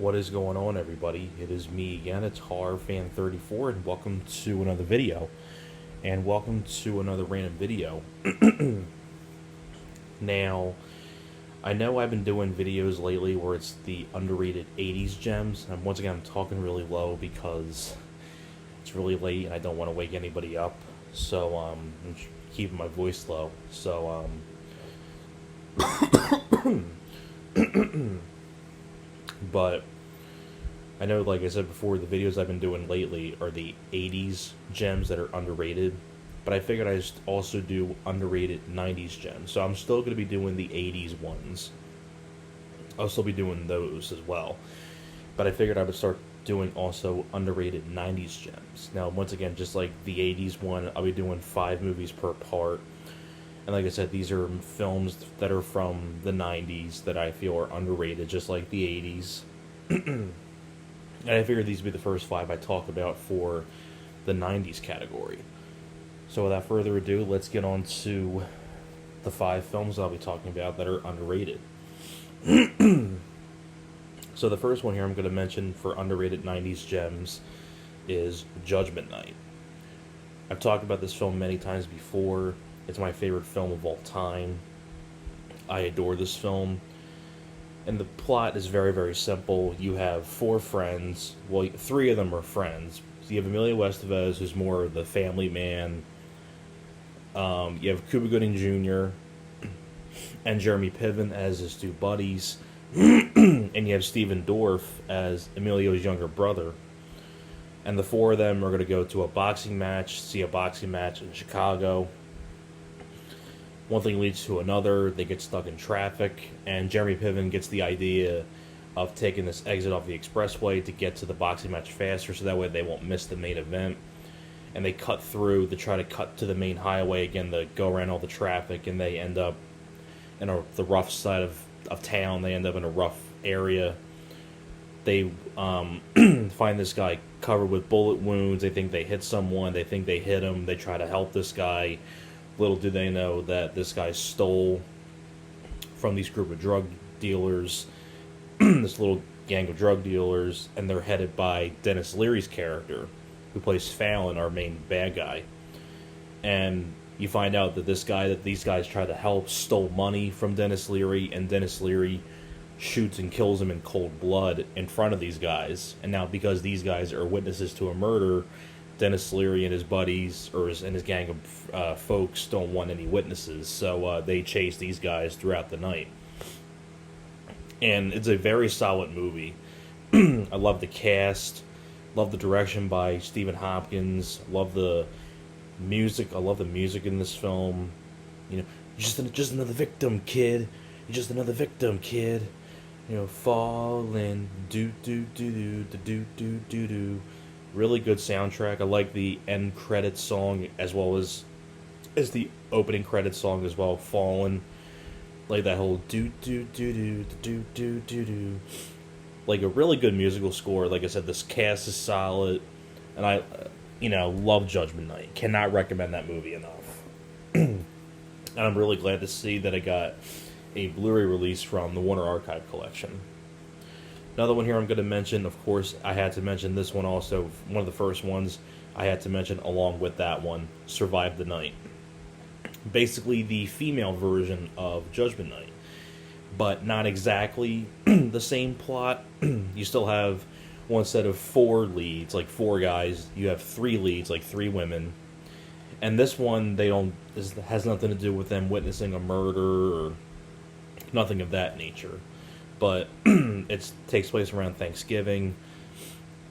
What is going on, everybody? It is me again. It's HorrorFan34, and welcome to another video. And welcome to another random video. Now, I know I've been doing videos lately where it's the underrated 80s gems. And once again, I'm talking really low because it's really late and I don't want to wake anybody up. So, I'm keeping my voice low. So, but I know, like I said before, the videos I've been doing lately are the 80s gems that are underrated, but I figured I'd also do underrated 90s gems. So I'm still going to be doing the 80s ones. I'll still be doing those as well. But I figured I would start doing also underrated 90s gems. Now, once again, just like the 80s one, I'll be doing 5 movies per part. And like I said, these are films that are from the 90s that I feel are underrated, just like the 80s. And I figured these would be the first 5 I talk about for the 90s category. So without further ado, let's get on to the 5 films I'll be talking about that are underrated. So the first one here I'm going to mention for underrated 90s gems is Judgment Night. I've talked about this film many times before. It's my favorite film of all time. I adore this film. And the plot is very, very simple. You have 4 friends. Well, 3 of them are friends. So you have Emilio Estevez, who's more the family man. You have Cuba Gooding Jr. and Jeremy Piven as his 2 buddies. And you have Stephen Dorff as Emilio's younger brother. And the 4 of them are going to go to a boxing match, see a boxing match in Chicago. One thing leads to another, they get stuck in traffic, and Jeremy Piven gets the idea of taking this exit off the expressway to get to the boxing match faster, so that way they won't miss the main event. And they cut through to try to cut to the main highway again to go around all the traffic, and they end up in the rough side of town. They end up in a rough area. They find this guy covered with bullet wounds. They think they hit someone. They think they hit him. They try to help this guy. Little do they know that this guy stole from these group of drug dealers, this little gang of drug dealers, and they're headed by Dennis Leary's character, who plays Fallon, our main bad guy. And you find out that this guy that these guys try to help stole money from Dennis Leary, and Dennis Leary shoots and kills him in cold blood in front of these guys. And now, because these guys are witnesses to a murder, Dennis Leary and his buddies, and his gang of folks, don't want any witnesses, so they chase these guys throughout the night. And it's a very solid movie. I love the cast, love the direction by Stephen Hopkins, love the music. I love the music in this film. You know, just another victim, kid. You're just another victim, kid. You know, falling, do do do do do do do do. Really good soundtrack. I like the end credits song as well as the opening credits song as well. Fallen, like that whole do do do do do do do do. Like a really good musical score. Like I said, this cast is solid, and I, love Judgment Night. Cannot recommend that movie enough. And I'm really glad to see that I got a Blu-ray release from the Warner Archive collection. Another one here I'm going to mention, of course, I had to mention this one also. One of the first ones I had to mention along with that one, Survive the Night. Basically the female version of Judgment Night, but not exactly the same plot. You still have one set of 4 leads, like 4 guys. You have 3 leads, like 3 women. And this one, has nothing to do with them witnessing a murder or nothing of that nature. But it takes place around Thanksgiving.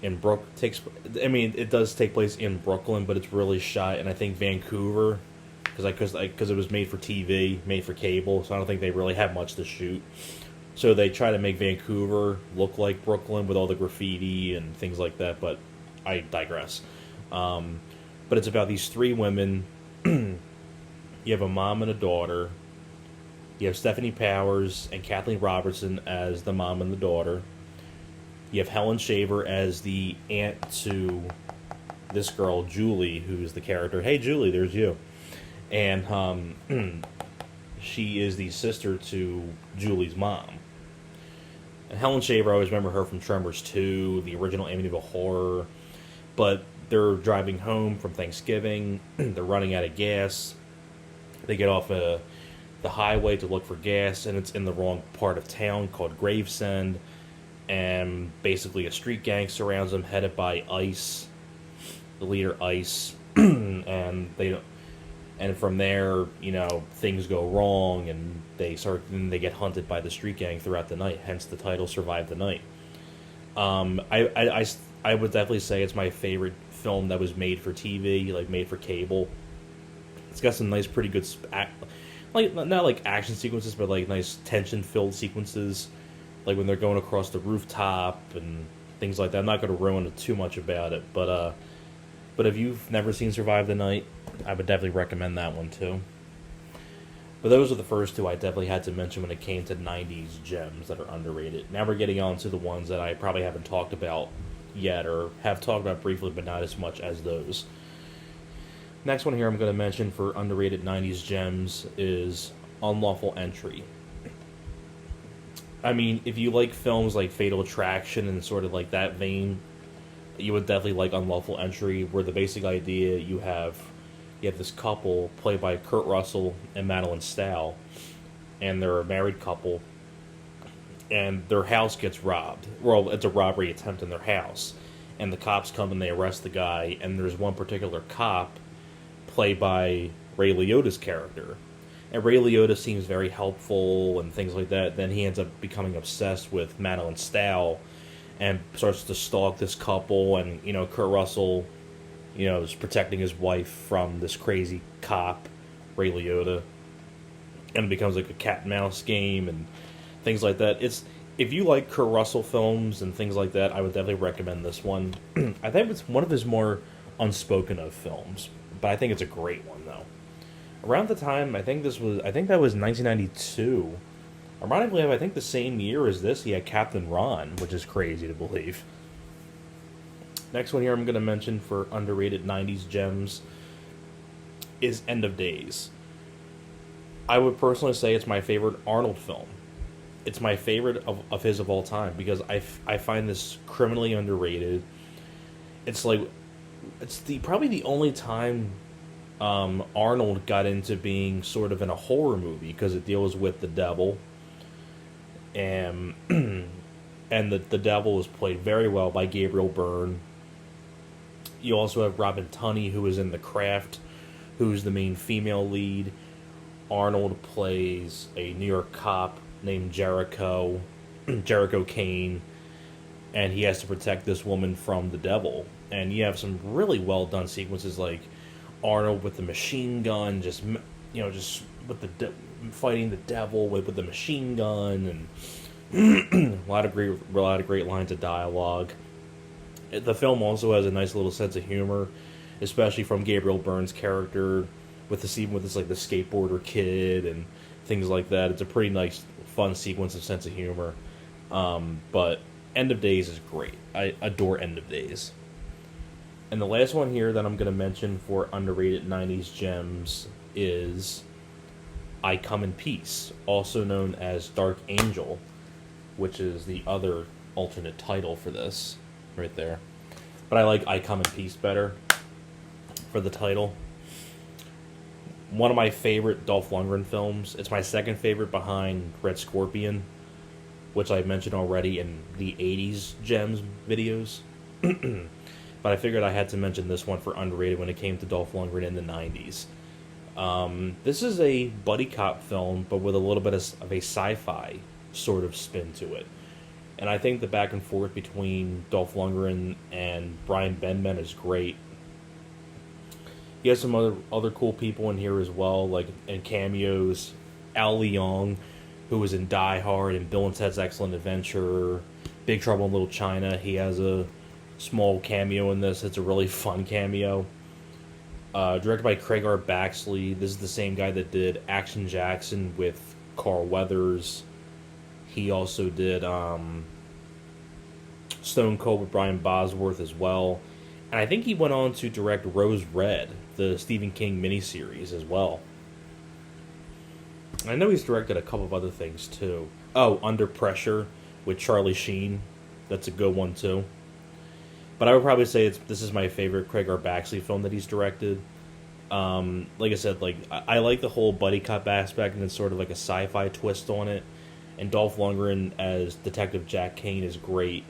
It does take place in Brooklyn, but it's really shot in, I think, Vancouver, because it was made for TV, made for cable, so I don't think they really have much to shoot. So they try to make Vancouver look like Brooklyn with all the graffiti and things like that, but I digress. But it's about these 3 women. You have a mom and a daughter. You have Stephanie Powers and Kathleen Robertson as the mom and the daughter. You have Helen Shaver as the aunt to this girl, Julie, who's the character. Hey, Julie, there's you. And she is the sister to Julie's mom. And Helen Shaver, I always remember her from Tremors 2, the original Amityville Horror. But they're driving home from Thanksgiving. They're running out of gas. They get off the highway to look for gas, and it's in the wrong part of town called Gravesend. And basically, a street gang surrounds them, headed by Ice, the leader Ice, and they and from there, things go wrong, and they get hunted by the street gang throughout the night. Hence the title, "Survive the Night." I would definitely say it's my favorite film that was made for TV, like made for cable. It's got some nice, pretty good, like not like action sequences, but like nice tension-filled sequences, like when they're going across the rooftop and things like that. I'm not going to ruin too much about it, but if you've never seen Survive the Night, I would definitely recommend that one too. But those are the first two I definitely had to mention when it came to 90s gems that are underrated. Now we're getting on to the ones that I probably haven't talked about yet, or have talked about briefly, but not as much as those. Next one here I'm going to mention for underrated 90s gems is Unlawful Entry. I mean, if you like films like Fatal Attraction and sort of like that vein, you would definitely like Unlawful Entry, where the basic idea you have this couple played by Kurt Russell and Madeline Stowe, and they're a married couple, and their house gets robbed. Well, it's a robbery attempt in their house, and the cops come and they arrest the guy, and there's one particular cop played by Ray Liotta's character. And Ray Liotta seems very helpful and things like that. Then he ends up becoming obsessed with Madeline Stowe and starts to stalk this couple, and Kurt Russell is protecting his wife from this crazy cop, Ray Liotta, and it becomes like a cat and mouse game and things like that. If you like Kurt Russell films and things like that, I would definitely recommend this one. I think it's one of his more unspoken of films, but I think it's a great one though. Around the time, I think that was 1992. Ironically, I think the same year as this, he had Captain Ron, which is crazy to believe. Next one here I'm going to mention for underrated 90s gems is End of Days. I would personally say it's my favorite Arnold film. It's my favorite of his of all time, because I find this criminally underrated. It's probably the only time Arnold got into being sort of in a horror movie, because it deals with the devil, and the devil is played very well by Gabriel Byrne. You also have Robin Tunney, who is in The Craft, who's the main female lead. Arnold plays a New York cop named Jericho Kane, and he has to protect this woman from the devil. And you have some really well done sequences, like Arnold with the machine gun, just with fighting the devil with the machine gun, and a lot of great lines of dialogue. The film also has a nice little sense of humor, especially from Gabriel Byrne's character, with the skateboarder kid and things like that. It's a pretty nice, fun sequence of sense of humor. But End of Days is great. I adore End of Days. And the last one here that I'm going to mention for underrated 90s gems is I Come in Peace, also known as Dark Angel, which is the other alternate title for this right there. But I like I Come in Peace better for the title. One of my favorite Dolph Lundgren films. It's my second favorite behind Red Scorpion, which I mentioned already in the 80s gems videos. But I figured I had to mention this one for underrated when it came to Dolph Lundgren in the 90s. This is a buddy cop film, but with a little bit of a sci-fi sort of spin to it. And I think the back and forth between Dolph Lundgren and Brian Benben is great. He has some other cool people in here as well, like in cameos. Al Leong, who was in Die Hard and Bill and Ted's Excellent Adventure, Big Trouble in Little China. He has a small cameo in this. It's a really fun cameo. Directed by Craig R. Baxley. This is the same guy that did Action Jackson with Carl Weathers. He also did Stone Cold with Brian Bosworth as well. And I think he went on to direct Rose Red, the Stephen King miniseries as well. I know he's directed a couple of other things too. Oh, Under Pressure, with Charlie Sheen. That's a good one too. But I would probably say this is my favorite Craig R. Baxley film that he's directed. Like I said, like I like the whole buddy cop aspect, and it's sort of like a sci-fi twist on it. And Dolph Lundgren as Detective Jack Kane is great,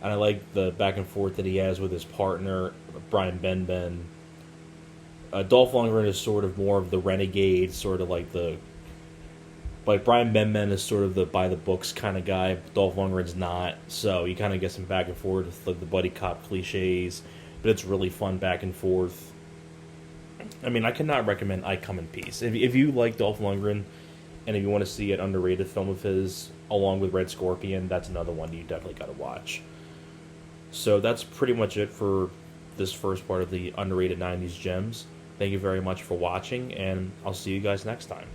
and I like the back and forth that he has with his partner Brian Benben. Dolph Lundgren is sort of more of the renegade, sort of like Brian Benben is sort of the by the books kind of guy. Dolph Lundgren's not, so you kind of get some back and forth with like the buddy cop cliches, but it's really fun back and forth. I mean, I cannot recommend I Come in Peace. If you like Dolph Lundgren, and if you want to see an underrated film of his, along with Red Scorpion, that's another one you definitely got to watch. So that's pretty much it for this first part of the underrated 90s gems. Thank you very much for watching, and I'll see you guys next time.